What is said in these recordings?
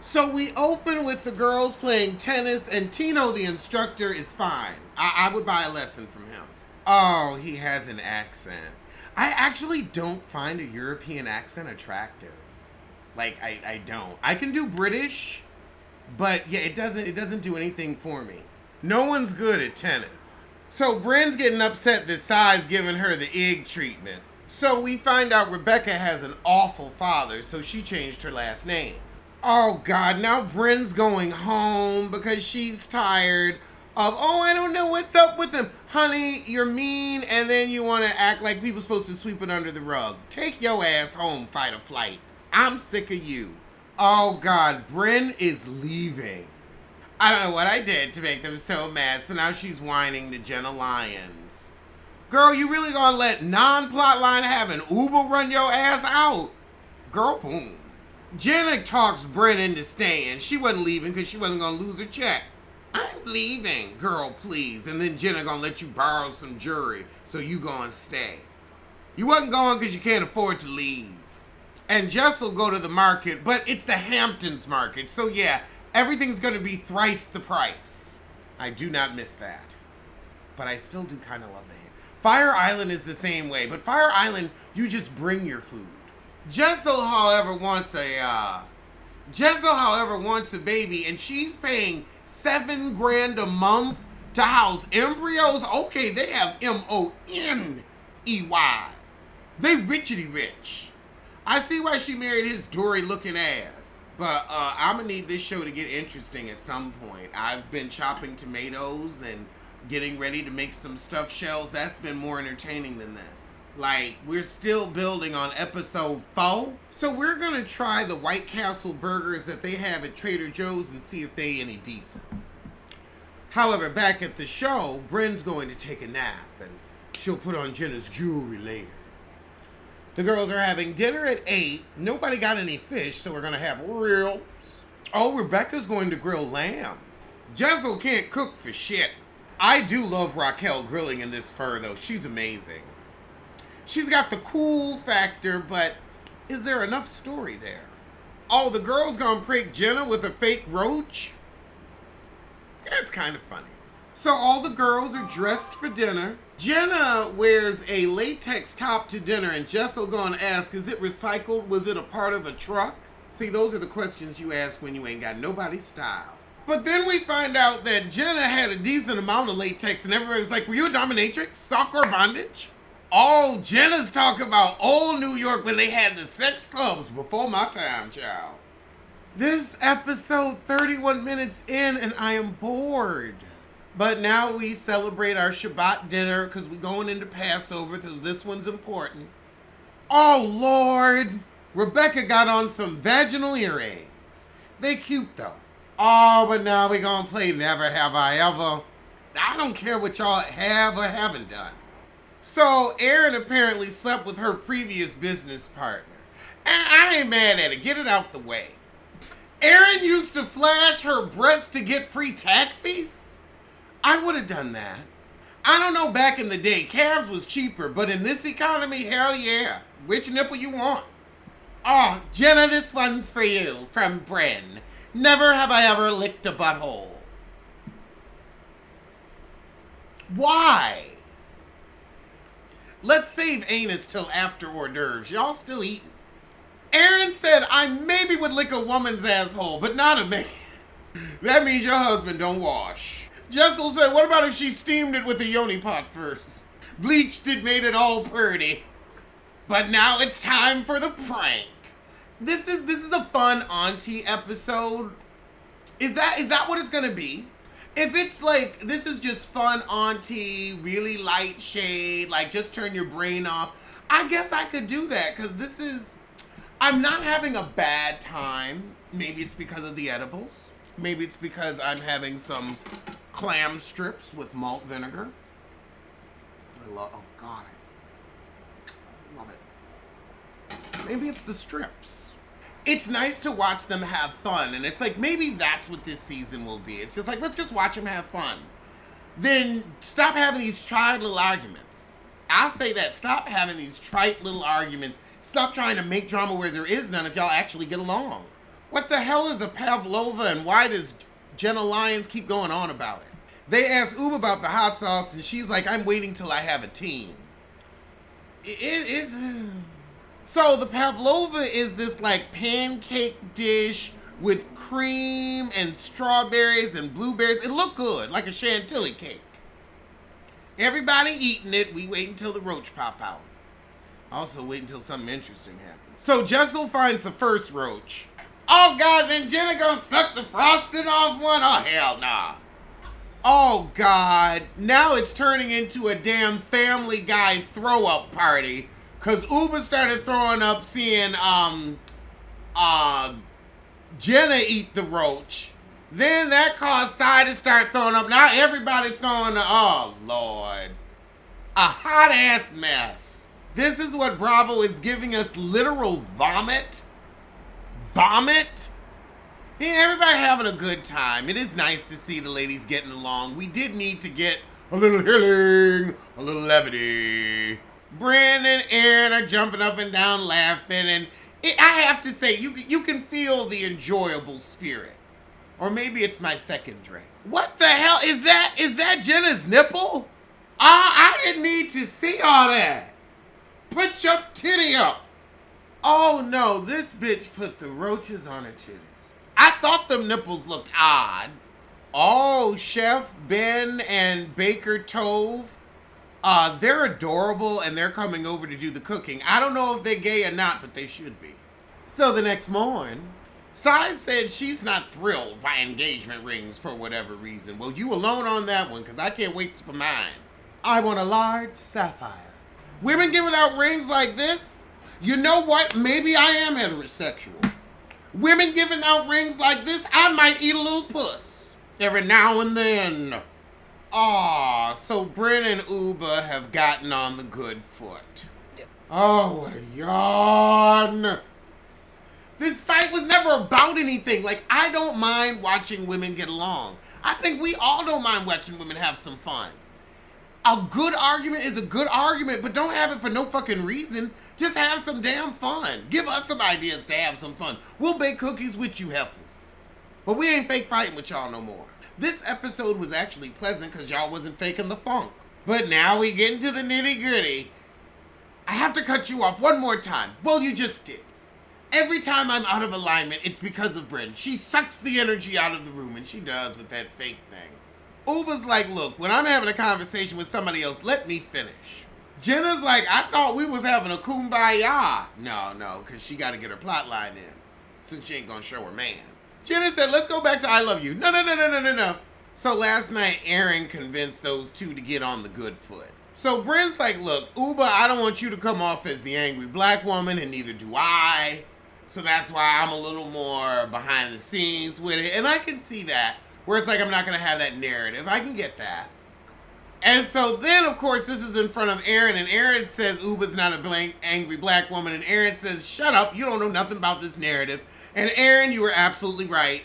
So we open with the girls playing tennis, and Tino, the instructor, is fine. I would buy a lesson from him. Oh, he has an accent. I actually don't find a European accent attractive. Like, I don't. I can do British, but yeah, it doesn't do anything for me. No one's good at tennis. So Brynn's getting upset that Sai's giving her the egg treatment. So we find out Rebecca has an awful father, so she changed her last name. Oh God, now Brynn's going home because she's tired of, oh, I don't know what's up with him. Honey, you're mean, and then you want to act like people supposed to sweep it under the rug. Take your ass home, fight or flight. I'm sick of you. Oh God, Brynn is leaving. I don't know what I did to make them so mad, so now she's whining to Jenna Lyons. Girl, you really gonna let non-plotline having Ubah run your ass out? Girl, boom. Jenna talks Brynn into staying. She wasn't leaving because she wasn't gonna lose her check. I'm leaving, girl, please. And then Jenna gonna let you borrow some jewelry, so you gonna stay. You wasn't going because you can't afford to leave. And Jess will go to the market, but it's the Hamptons market, so yeah, everything's gonna be thrice the price. I do not miss that. But I still do kind of love it. Fire Island is the same way, but Fire Island, you just bring your food. Jessel, however, wants a baby, and she's paying $7,000 a month to house embryos. Okay, they have MONEY. They richity rich. I see why she married his Dory-looking ass. But I'm gonna need this show to get interesting at some point. I've been chopping tomatoes and getting ready to make some stuffed shells. That's been more entertaining than this. Like, we're still building on episode 4. So we're gonna try the White Castle burgers that they have at Trader Joe's and see if they any decent. However, back at the show, Brynn's going to take a nap and she'll put on Jenna's jewelry later. The girls are having dinner at 8. Nobody got any fish, so we're gonna have ribs. Oh, Rebecca's going to grill lamb. Jessel can't cook for shit. I do love Raquel grilling in this fur, though. She's amazing. She's got the cool factor, but is there enough story there? Oh, the girl's gonna prank Jenna with a fake roach? That's kind of funny. So all the girls are dressed for dinner. Jenna wears a latex top to dinner, and Jessel gonna ask, is it recycled? Was it a part of a truck? See, those are the questions you ask when you ain't got nobody's style. But then we find out that Jenna had a decent amount of latex, and everybody's like, were you a dominatrix? Softcore bondage? Oh, Jenna's talking about old New York when they had the sex clubs before my time, child. This episode 31 minutes in, and I am bored. But now we celebrate our Shabbat dinner because we're going into Passover because this one's important. Oh, Lord. Rebecca got on some vaginal earrings. They cute, though. Oh, but now we're going to play Never Have I Ever. I don't care what y'all have or haven't done. So, Erin apparently slept with her previous business partner. And I ain't mad at it. Get it out the way. Erin used to flash her breasts to get free taxis? I would have done that. I don't know, back in the day, calves was cheaper, but in this economy, hell yeah. Which nipple you want? Oh, Jenna, this one's for you, from Brynn. Never have I ever licked a butthole. Why? Let's save anus till after hors d'oeuvres. Y'all still eating? Erin said, I maybe would lick a woman's asshole, but not a man. That means your husband don't wash. Jessel said, what about if she steamed it with a yoni pot first? Bleached it, made it all pretty. But now it's time for the prank. This is a fun auntie episode. Is that what it's gonna be? If it's like, this is just fun auntie, really light shade, like just turn your brain off, I guess I could do that, because I'm not having a bad time. Maybe it's because of the edibles. Maybe it's because I'm having some clam strips with malt vinegar. Oh God, I love it. Maybe it's the strips. It's nice to watch them have fun, and it's like, maybe that's what this season will be. It's just like, let's just watch them have fun. Then stop having these trite little arguments. I'll say that. Stop having these trite little arguments. Stop trying to make drama where there is none if y'all actually get along. What the hell is a pavlova, and why does Jenna Lyons keep going on about it? They ask Ubah about the hot sauce, and she's like, I'm waiting till I have a teen. It is... So the pavlova is this like pancake dish with cream and strawberries and blueberries. It looked good, like a chantilly cake. Everybody eating it. We wait until the roach pop out. Also wait until something interesting happens. So Jessel finds the first roach. Oh God, then Jenna gonna suck the frosting off one? Oh hell nah. Oh God, now it's turning into a damn Family Guy throw-up party. Cause Ubah started throwing up seeing Jenna eat the roach. Then that caused Sai to start throwing up. Now everybody throwing up. Oh Lord. A hot ass mess. This is what Bravo is giving us, literal vomit. Vomit? Yeah, everybody having a good time. It is nice to see the ladies getting along. We did need to get a little healing, a little levity. Brynn and Aaron are jumping up and down laughing, and I have to say, you can feel the enjoyable spirit. Or maybe it's my second drink. What the hell is that? Is that Jenna's nipple? I didn't need to see all that. Put your titty up. Oh no, this bitch put the roaches on her titties. I thought them nipples looked odd. Oh, Chef Ben and Baker Tove. They're adorable and they're coming over to do the cooking. I don't know if they're gay or not, but they should be. So the next morning, Sai said she's not thrilled by engagement rings for whatever reason. Well, you alone on that one, because I can't wait for mine. I want a large sapphire. Women giving out rings like this? You know what? Maybe I am heterosexual. Women giving out rings like this, I might eat a little puss every now and then. Aw, so Brynn and Ubah have gotten on the good foot. Yep. Oh, what a yawn. This fight was never about anything. Like, I don't mind watching women get along. I think we all don't mind watching women have some fun. A good argument is a good argument, but don't have it for no fucking reason. Just have some damn fun. Give us some ideas to have some fun. We'll bake cookies with you heifers. But we ain't fake fighting with y'all no more. This episode was actually pleasant because y'all wasn't faking the funk. But now we get into the nitty gritty. I have to cut you off one more time. Well, you just did. Every time I'm out of alignment, it's because of Brynn. She sucks the energy out of the room, and she does with that fake thing. Ubah's like, look, when I'm having a conversation with somebody else, let me finish. Jenna's like, I thought we was having a kumbaya. No, because she got to get her plot line in, since she ain't going to show her man. Jenna said, let's go back to I love you. No. So last night, Aaron convinced those two to get on the good foot. So Brynn's like, look, Ubah, I don't want you to come off as the angry black woman, and neither do I. So that's why I'm a little more behind the scenes with it. And I can see that, where it's like I'm not going to have that narrative. I can get that. And so then, of course, this is in front of Aaron, and Aaron says Ubah's not a angry black woman, and Aaron says, shut up, you don't know nothing about this narrative. And Aaron, you were absolutely right.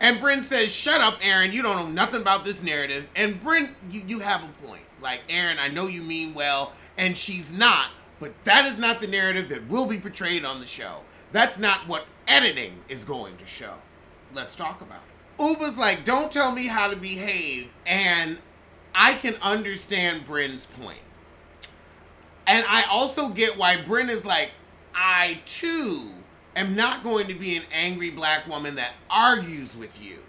And Brynn says, shut up, Aaron, you don't know nothing about this narrative. And Brynn, you have a point. Like, Aaron, I know you mean well, and she's not, but that is not the narrative that will be portrayed on the show. That's not what editing is going to show. Let's talk about it. Ubah's like, don't tell me how to behave, and I can understand Brynn's point. And I also get why Brynn is like, I too am not going to be an angry black woman that argues with you.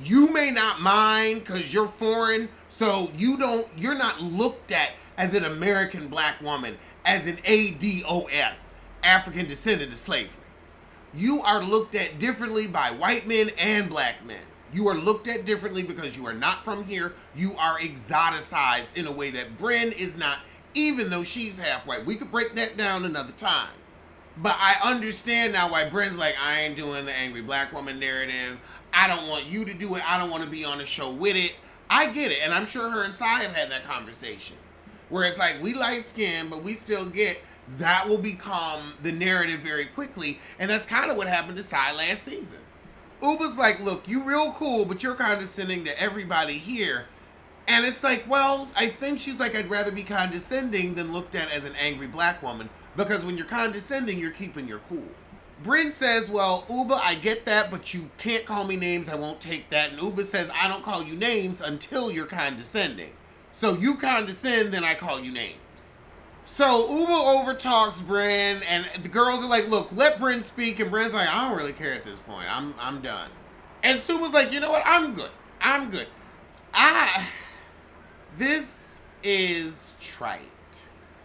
You may not mind because you're foreign, so you're not looked at as an American black woman, as an ADOS, African descendant of slavery. You are looked at differently by white men and black men. You are looked at differently because you are not from here. You are exoticized in a way that Brynn is not, even though she's half white. We could break that down another time. But I understand now why Brynn's like, I ain't doing the angry black woman narrative. I don't want you to do it. I don't want to be on the show with it. I get it. And I'm sure her and Sai have had that conversation. Where it's like, we light skin, but we still get, that will become the narrative very quickly. And that's kind of what happened to Sai last season. Ubah's like, look, you real cool, but you're condescending to everybody here. And it's like, well, I think she's like, I'd rather be condescending than looked at as an angry black woman. Because when you're condescending, you're keeping your cool. Brynn says, well, Ubah, I get that, but you can't call me names. I won't take that. And Ubah says, I don't call you names until you're condescending. So you condescend, then I call you names. So Ubah overtalks Brynn, and the girls are like, look, let Brynn speak. And Brynn's like, I don't really care at this point. I'm done. And Suba's like, you know what? I'm good. This is trite.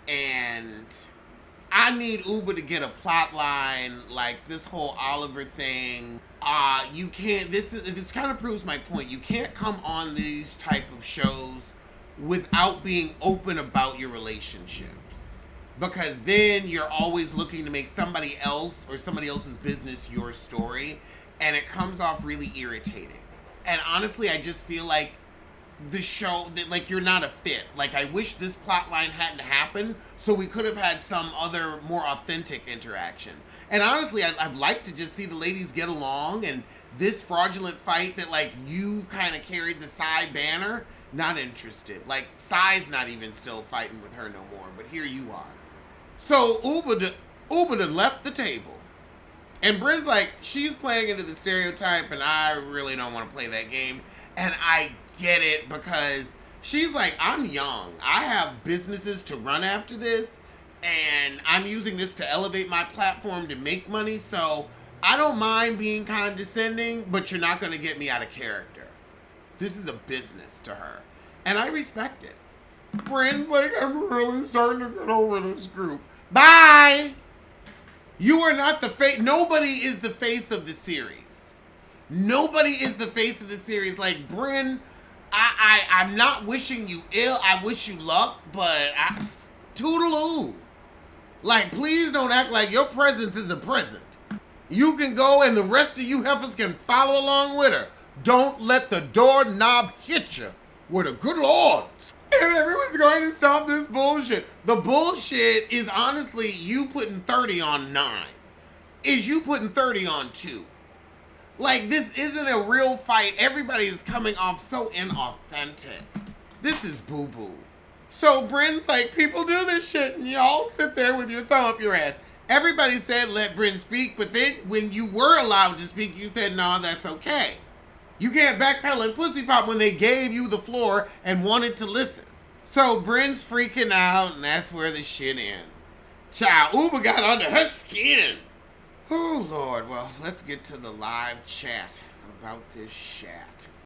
And I need Ubah to get a plot line like this whole Oliver thing. You can't, this kind of proves my point. You can't come on these type of shows without being open about your relationships. Because then you're always looking to make somebody else or somebody else's business your story. And it comes off really irritating. And honestly, I just feel like the show, that like you're not a fit. Like I wish this plot line hadn't happened so we could have had some other more authentic interaction. And honestly, I'd like to just see the ladies get along, and this fraudulent fight that like you've kind of carried the side banner, not interested. Like Sai's not even still fighting with her no more, but here you are. So Ubah done left the table. And Brynn's like, she's playing into the stereotype and I really don't want to play that game. And I get it, because she's like, I'm young. I have businesses to run after this, and I'm using this to elevate my platform to make money, so I don't mind being condescending, but you're not going to get me out of character. This is a business to her, and I respect it. Brynn's like, I'm really starting to get over this group. Bye! You are not the face. Nobody is the face of the series. Nobody is the face of the series. Like, Brynn, I'm not wishing you ill. I wish you luck, but toodaloo. Like, please don't act like your presence is a present. You can go and the rest of you heifers can follow along with her. Don't let the doorknob hit you with a good Lord. And everyone's going to stop this bullshit. The bullshit is honestly you putting 30 on 9. Is you putting 30 on 2. Like, this isn't a real fight. Everybody is coming off so inauthentic. This is boo-boo. So Brynn's like, people do this shit, and y'all sit there with your thumb up your ass. Everybody said let Brynn speak, but then when you were allowed to speak, you said, no, that's okay. You can't backpedal and pussy pop when they gave you the floor and wanted to listen. So Brynn's freaking out, and that's where the shit ends. Child, Ubah got under her skin. Oh, Lord. Well, let's get to the live chat about this shat.